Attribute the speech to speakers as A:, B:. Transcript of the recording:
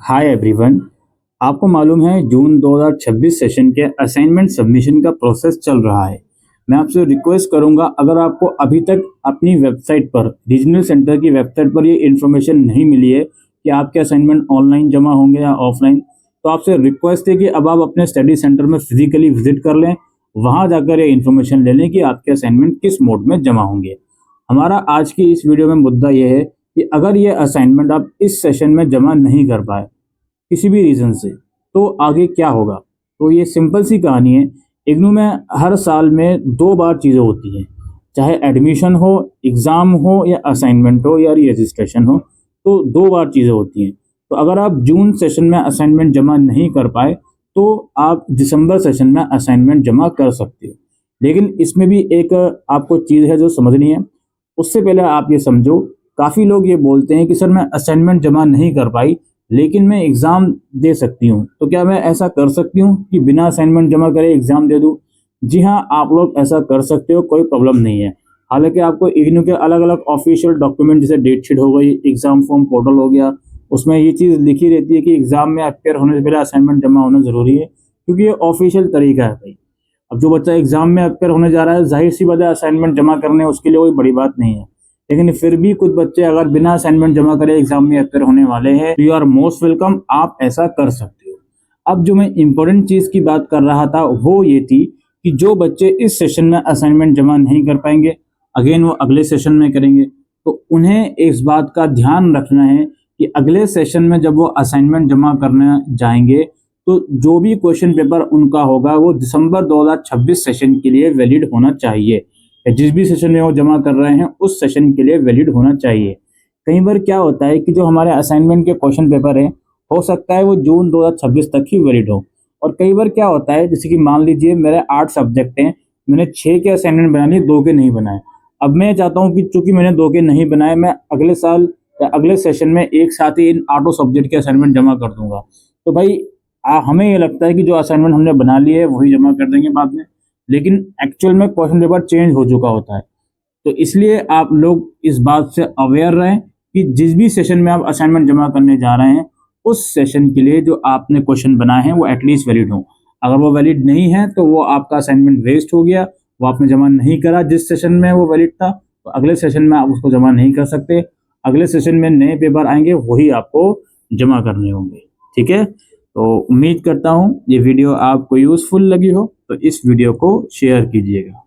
A: Hi everyone. आपको मालूम है जून 2026 सेशन के असाइनमेंट सबमिशन का प्रोसेस चल रहा है। मैं आपसे रिक्वेस्ट करूंगा, अगर आपको अभी तक अपनी वेबसाइट पर, रीजनल सेंटर की वेबसाइट पर ये इन्फॉर्मेशन नहीं मिली है कि आपके असाइनमेंट ऑनलाइन जमा होंगे या ऑफलाइन, तो आपसे रिक्वेस्ट है कि अब आप अपने स्टडी सेंटर में फिजिकली विजिट कर लें, वहाँ जाकर ये इन्फॉर्मेशन ले लें कि आपके असाइनमेंट किस मोड में जमा होंगे। हमारा आज की इस वीडियो में मुद्दा यह है कि अगर ये असाइनमेंट आप इस सेशन में जमा नहीं कर पाए किसी भी रीज़न से, तो आगे क्या होगा। तो ये सिंपल सी कहानी है। इग्नू में हर साल में 2 बार चीज़ें होती हैं, चाहे एडमिशन हो, एग्ज़ाम हो या असाइनमेंट हो या रजिस्ट्रेशन हो, तो 2 बार चीज़ें होती हैं। तो अगर आप जून सेशन में असाइनमेंट जमा नहीं कर पाए तो आप दिसंबर सेशन में असाइनमेंट जमा कर सकते हो। लेकिन इसमें भी एक आपको चीज़ है जो समझनी है। उससे पहले आप ये समझो, काफ़ी लोग ये बोलते हैं कि सर मैं असाइनमेंट जमा नहीं कर पाई लेकिन मैं एग्ज़ाम दे सकती हूँ, तो क्या मैं ऐसा कर सकती हूँ कि बिना असाइनमेंट जमा करे एग्ज़ाम दे दूँ? जी हाँ, आप लोग ऐसा कर सकते हो, कोई प्रॉब्लम नहीं है। हालांकि आपको इग्नू के अलग अलग ऑफिशियल डॉक्यूमेंट जैसे डेटशीट हो गई, एग्ज़ाम फॉर्म पोर्टल हो गया, उसमें ये चीज़ लिखी रहती है कि एग्ज़ाम में अपेयर होने से पहले असाइनमेंट जमा होना ज़रूरी है, क्योंकि ये ऑफिशियल तरीका है भाई। अब जो बच्चा एग्ज़ाम में अपेयर होने जा रहा है, जाहिर सी बात है असाइनमेंट जमा करने उसके लिए कोई बड़ी बात नहीं है। लेकिन फिर भी कुछ बच्चे अगर बिना असाइनमेंट जमा करे एग्जाम में अपेयर होने वाले हैं, तो यू आर मोस्ट वेलकम, आप ऐसा कर सकते हो। अब जो मैं इंपॉर्टेंट चीज की बात कर रहा था वो ये थी कि जो बच्चे इस सेशन में असाइनमेंट जमा नहीं कर पाएंगे, अगेन वो अगले सेशन में करेंगे, तो उन्हें इस बात का ध्यान रखना है कि अगले सेशन में जब वो असाइनमेंट जमा करने जाएंगे तो जो भी क्वेश्चन पेपर उनका होगा वो दिसंबर 2026 सेशन के लिए वैलिड होना चाहिए। जिस भी सेशन में वो जमा कर रहे हैं उस सेशन के लिए वैलिड होना चाहिए। कई बार क्या होता है कि जो हमारे असाइनमेंट के क्वेश्चन पेपर है, हो सकता है वो जून 2026 तक ही वैलिड हो। और कई बार क्या होता है, जैसे कि मान लीजिए मेरे 8 सब्जेक्ट हैं, मैंने 6 के असाइनमेंट बना लिए, 2 के नहीं बनाए। अब मैं चाहता हूँ कि चूंकि मैंने 2 के नहीं बनाए, मैं अगले साल या अगले सेशन में एक साथ ही इन 8 सब्जेक्ट के असाइनमेंट जमा कर दूंगा। तो भाई हमें ये लगता है कि जो असाइनमेंट हमने बना लिए है वही जमा कर देंगे बाद में, लेकिन एक्चुअल में क्वेश्चन पेपर चेंज हो चुका होता है। तो इसलिए आप लोग इस बात से अवेयर रहें कि जिस भी सेशन में आप असाइनमेंट जमा करने जा रहे हैं उस सेशन के लिए जो आपने क्वेश्चन बनाए हैं वो एटलीस्ट वैलिड हो। अगर वो वैलिड नहीं है तो वो आपका असाइनमेंट वेस्ट हो गया, वो आपने जमा नहीं करा जिस सेशन में वो वैलिड था, तो अगले सेशन में आप उसको जमा नहीं कर सकते। अगले सेशन में नए पेपर आएंगे, वही आपको जमा करने होंगे। ठीक है, तो उम्मीद करता हूँ ये वीडियो आपको यूजफुल लगी हो, तो इस वीडियो को शेयर कीजिएगा।